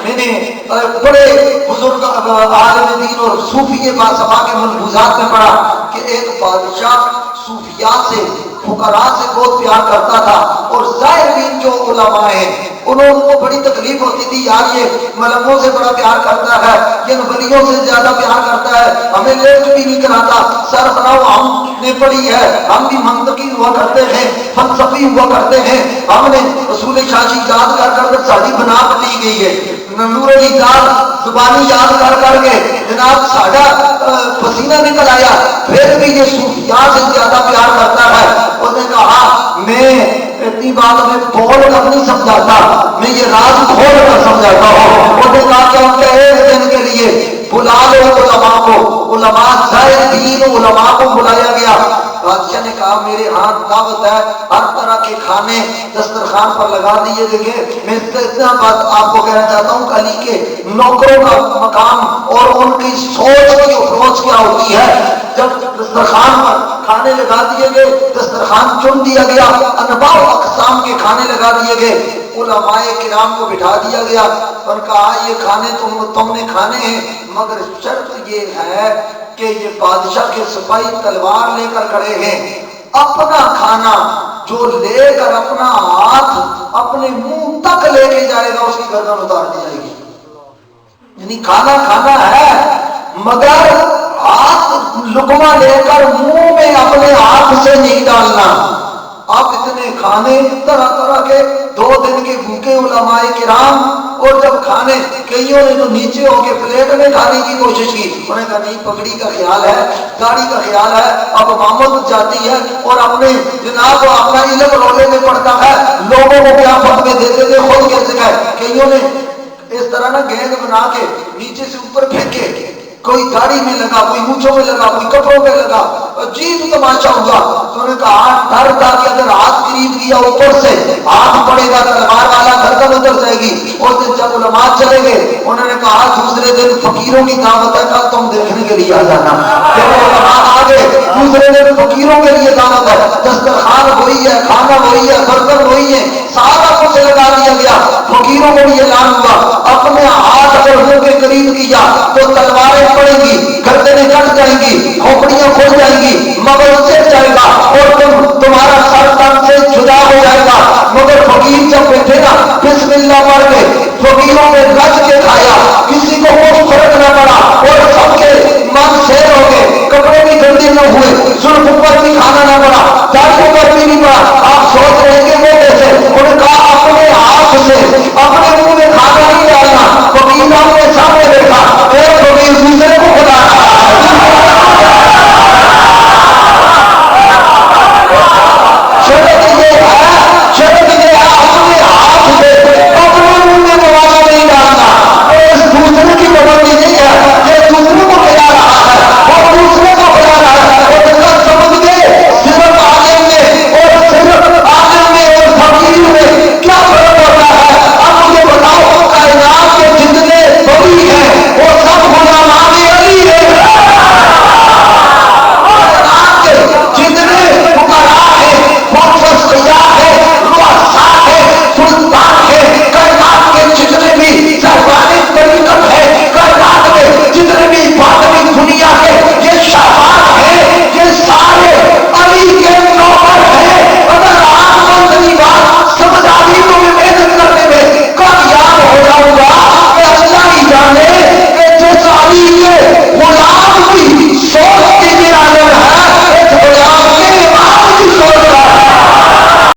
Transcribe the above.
میں نے بڑے بزرگ عالم دین اور صوفی باصفا کے ملفوظات میں پڑھا کہ ایک بادشاہ صوفیاء سے فقراء سے بہت پیار کرتا تھا، اور ظاہر دین جو علماء ہیں انہوں کو بڑی تکلیف ہوتی تھی، یار یہ ملموں سے بڑا پیار کرتا ہے، یہ ولیوں سے زیادہ پیار کرتا ہے، ہمیں لیٹ بھی نہیں کراتا، سر بناؤ ہم نے پڑھی ہے، ہم بھی منطقی ہوا کرتے ہیں، فلسفی ہوا کرتے ہیں، ہم نے اصول شاشی یاد کر کر ساری بنا بنی گئی ہے، نور علی دار زبانی یاد کر کر کے جناب ساڈا پسینہ نکل آیا، پھر بھی یہ صوفیاء سے زیادہ پیار کرتا ہے۔ اس نے کہا میں اتنی بات میں بول کر نہیں سمجھاتا، میں یہ راز کھول کر سمجھاتا ہوں۔ اس نے کہا کہ ان کے ایک دن کے لیے بلا لو علماء کو، علماء ظاہر دین علماء کو بلایا گیا۔ بادشاہ نے کہا میرے ہاں دعوت ہے، ہر طرح کے کھانے دسترخوان پر لگا دیے گئے۔ میں اتنا بات آپ کو کہنا چاہتا ہوں کہ علی کے نوکروں کا مقام اور ان کی سوچ کی اپروچ کیا ہوتی ہے۔ جب دسترخوان پر کھانے لگا دیے گئے، دسترخوان چن دیا گیا، انواع و اقسام کے کھانے لگا دیے گئے، علماء کرام کو بٹھا دیا گیا اور کہا یہ کھانے تم نے کھانے ہیں، مگر شرط یہ ہے کہ یہ بادشاہ کے سپاہی تلوار لے کر کھڑے ہیں، اپنا کھانا جو لے کر اپنا ہاتھ اپنے منہ تک لے کے جائے گا اس کی گردن اتار دی جائے گی۔ یعنی کھانا کھانا ہے مگر ہاتھ لقمہ لے کر منہ میں اپنے ہاتھ سے نہیں ڈالنا۔ اب اتنے کھانے طرح طرح کے، 2 دن کے بھوکے علماء کرام، اور جب کھانے کئیوں نے تو نیچے ہو کے پلیٹ میں کھانے کی کوشش کی، انہوں نے کہا نہیں پگڑی کا خیال ہے، داڑھی کا خیال ہے، اب امامت جاتی ہے اور اپنے جناب اپنا علم رولے میں پڑتا ہے، لوگوں کو کیا فتوے دیتے تھے خود کیسے گئے۔ کئیوں نے اس طرح نہ گیند بنا کے نیچے سے اوپر پھینکے، کوئی داڑھی میں لگا، کوئی مونچھوں میں لگا، کوئی کپڑوں میں لگا، عجیب تماشا ہوا۔ تو انہوں نے کہا ڈر تھا کہ اگر ہاتھ قریب کیا اوپر سے ہاتھ پڑے گا تلوار والا گردن اتر جائے گی۔ اس دن جب علماء چلے گئے انہوں نے کہا دوسرے دن فقیروں کی دعوت ہے، کل تم دیکھنے کے لیے آ جانا۔ جب علماء آ گئے دوسرے دن فقیروں کے لیے دعوت ہے، دسترخوان وہی ہے، کھانا وہی ہے، برتن وہی ہے، سارا کچھ لگا دیا گیا۔ فقیروں کو بھی اعلان ہوا اپنے ہاتھ اگر منہ کے قریب کیا تو تلواریں پڑیں گی، گردنیں کٹ جائیں گی، کھوپڑیاں کھل جائیں گی، مگر چل جائے گا اور تمہارا سر تن سے جدا ہو جائے گا۔ مگر فقیر جب بیٹھے نا بسم اللہ پڑھ کے فقیروں